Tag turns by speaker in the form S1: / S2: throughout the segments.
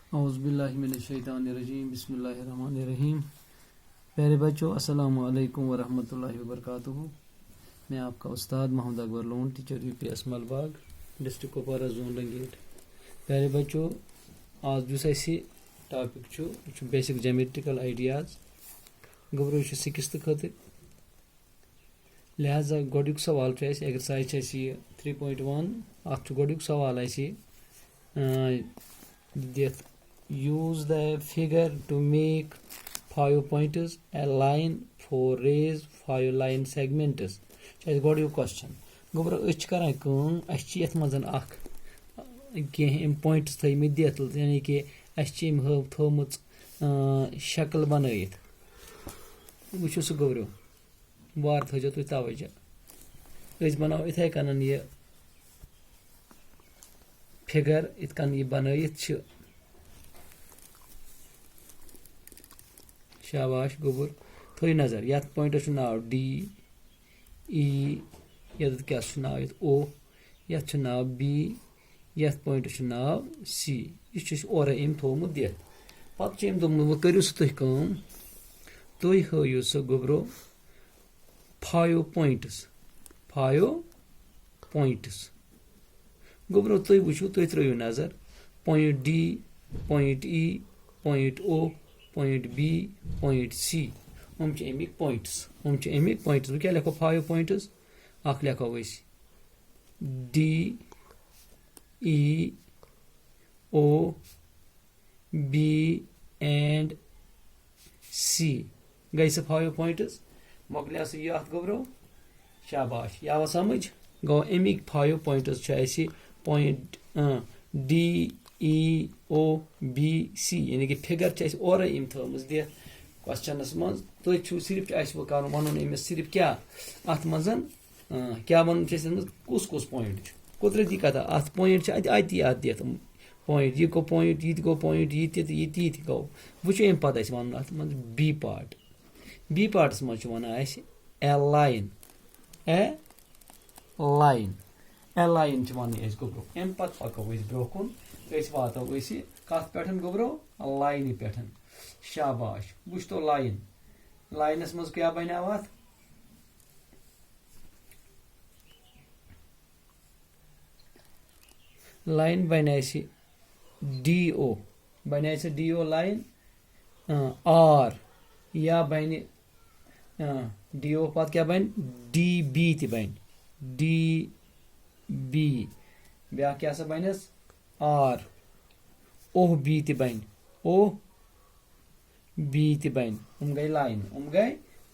S1: औज़ुबिल्लाहिमिनश्शैतानिर्रजीम बिस्मिल्लाहिर्रहमानिर्रहीम। प्यारे बच्चों, अस्सलामु अलैकुम वरहमतुल्लाहि वबरकातुहू। मैं आपका उस्ताद Mohammad Akbar Lone, teacher UPS Malbagh, district Kupwara, zone Ranget. प्यारे बच्चों, आज जुस टॉपिक बेसिक ज्योमेट्रिकल आइडियाज गबरो 6th खतर। लिहाजा गोडुक सवाल एक्सरसाइज 3.1 अत गोडुक सवाल दिथ use the figure to make 5 pointers, a line for raise 5 line segments. गोडु question गोबर यथ मजन कह पॉइंट्स थमित दिथ, यानी कि थोम शक्ल बनत वो सह गोबरो वार थो तुम तवज्जो बनाओ इथे कन यह फिगर इत कन यह बनत। शाबाश गोबर थो नजर ये पॉइंटस नाव डी ई, ये क्या नाव ओ, ये नाव बी, ये पॉइंटस नाव सी। यह और थोमुत दिथ पे वो करो तुम तुम हयु सह गोबरो 5 पॉइंटस गोबरो तुम वो तुम त्रो नजर point D, point E, point O, point B, point C. हम अमिक पॉइंट्स क्या लिखो 5 पॉइंट्स लिखो D E O B and C गई 5 पॉइंट्स मोकलिया यह गोबरो। शाबाश यह समझ गो अमिक 5 points point D E O B C, यानी कि फिगर और थमज दिथ क्वेश्चनस मज तुम सिर्फ वन सिर्फ क्या अत मज क्या वन कुस पॉइंट कुदरती कथा अत पॉइंट अति दिथ पॉइंट यह गो पॉइंट यह गो पॉइंट यह गो वो पे वन अत मज बी पार्टस मज वन ए लाइन वन गोबरो अम पे पको ब्रो कुन वातो कत पे गोबरो लाइन पे। शाबाश वो तो लाइनस मज क्या बनो अत लाइन बन डी ओ लाइन आर या बन डी ओ पे क्या बन डी बी बन डी बी ब्या क्या बनस आर ओ बी बन ओ बी बन गई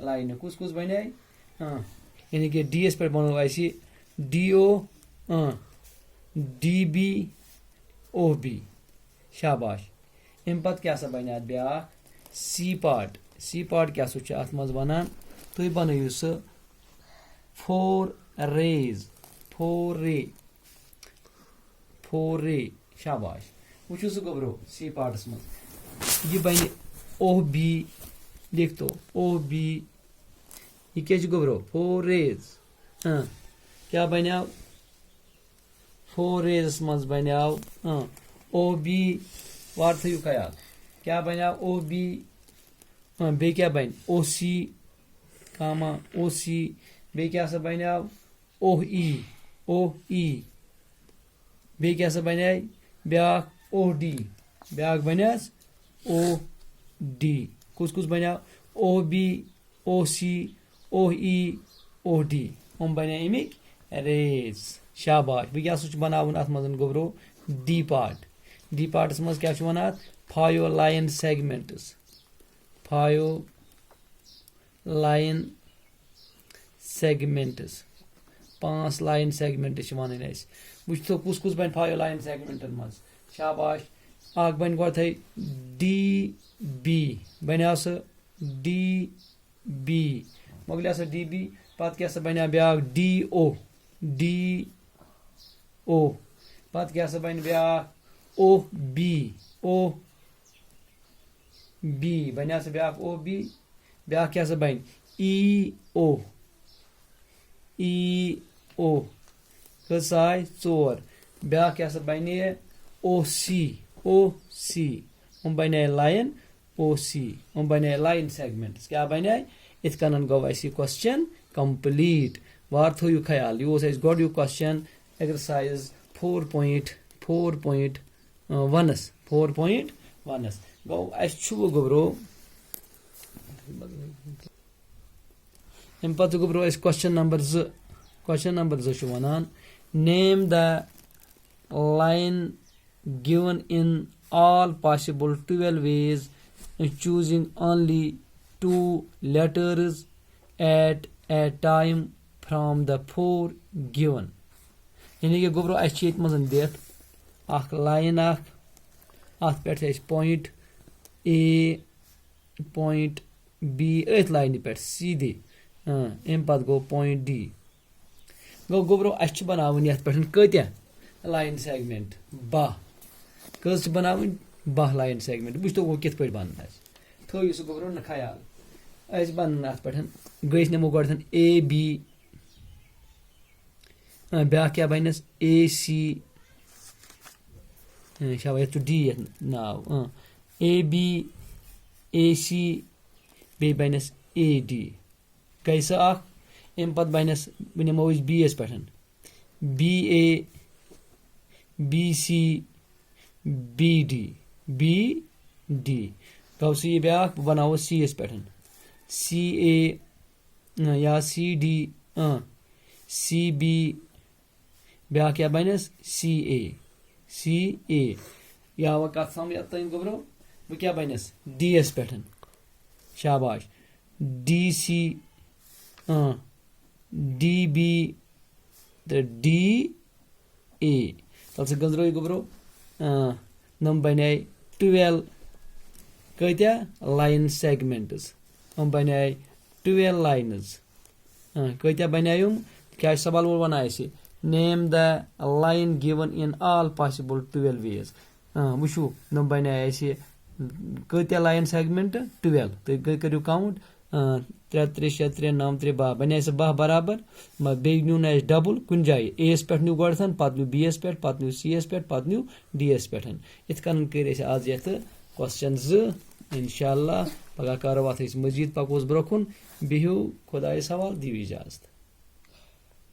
S1: लाइन कुस बन यानी कि डी एस पे बनो D O D B O B. शाबाश अम पे क्या बन ब्या सी पार्ट क्या अत मज वन तुम बनू सह 4 रे। शाबाश वो गोबरो सी पार्टस मज यह बन ओ बी लिख तो ओ बी यह क्या गोबरो 4 रेज क्या बनो 4 रेज मज बनो ओ बी वार थो ख्याल क्या बनो ओ बी बे क्या बन ओ सी कामा ओ सी बे क्या बनो ओ ई बे क्या बन ब्या ओ डी ब्या बनस ओ डी कुस बनो ओ बी ओ सी ओ ई ओ डी हम बने अमिक रेज। शाबाश बह क्या बनावन अत मज गोबरो डी पार्टस मज क्या one 5 line segments 5 line segments one वो तो कुस बन 5 लाइन सेगमेंटन मज। शाबाश बन गो डी बी बनो सह डी बी मोकलिया डी बी पे क्या बनो ब्या डी ओ पे क्या बन ब्या ओ बी बनो ब्या ओ बी ब्या क्या बन ई ओ कस 4 ब्या क्या बन ओ सी OC बने लाइन OC बने लाइन सेगमेंट्स क्या बने इत कन गो अस क्वेश्चन कंप्लीट वार थो ख्याल यह गोड यह क्वेश्चन एक्सरसाइज 4.1 गो अस गोब्रो अम पे गोब्रो अस question number 2 one name the line given in all possible 12 ways choosing only 2 letters at a time from the 4 given यानी कि गोब्रो अच्छी मजन देख अख लाइन अत पे पॉइंट ए पॉइंट बी अथ लाइन पे सीधे अम पे गो पॉइंट डी गो गोब्रो अस बनावन ये पे कत्या लाइन सेगमेंट 12 कस बनावन 12 लाइन सेगमेंट वो वो कित पे बन थो सह गोब्रो न ख्याल अस बन अत पे गई नमो गोन ए बी ब्या क्या बनस ए सी शायद तो डी नाव ए बी ए सी बे बनस ए डी गई सह अम पे बनस नमो बी एस पे B A B C B D गो सी ब्या बनाओ सी एस पे सी ए या सी डी सी बी ब्या क्या बनस सी ए या वो कत समझ तुम गोब्रो वो क्या बनस डी एस पे शाबाश डी सी डी बी तो डी ए तल से गंदरो गोब्रो नम बने 12 कत्या लाइन सेगमेंट्स हम बने 12 लाइन्स कत्या बने क्या सवाल वो one name the line given in all possible 12 ways वो नम बने कत्या लाइन सेगमेंट 12 तो करू काउंट 3 3 6 3 9 3 12 बने 12 बराबर बे न्यू डबल कुन जाए ए पे न्यू गोन पे न्यू बी एस पे न्यू सी एस पे न्यू डी एस पे इत कन कर आज ये क्वेश्चन 2 इंशाअल्लाह पगह करो अत मजीद पकोस ब्रोकुन बिहू खुदायस हवाल दिव इजाजत।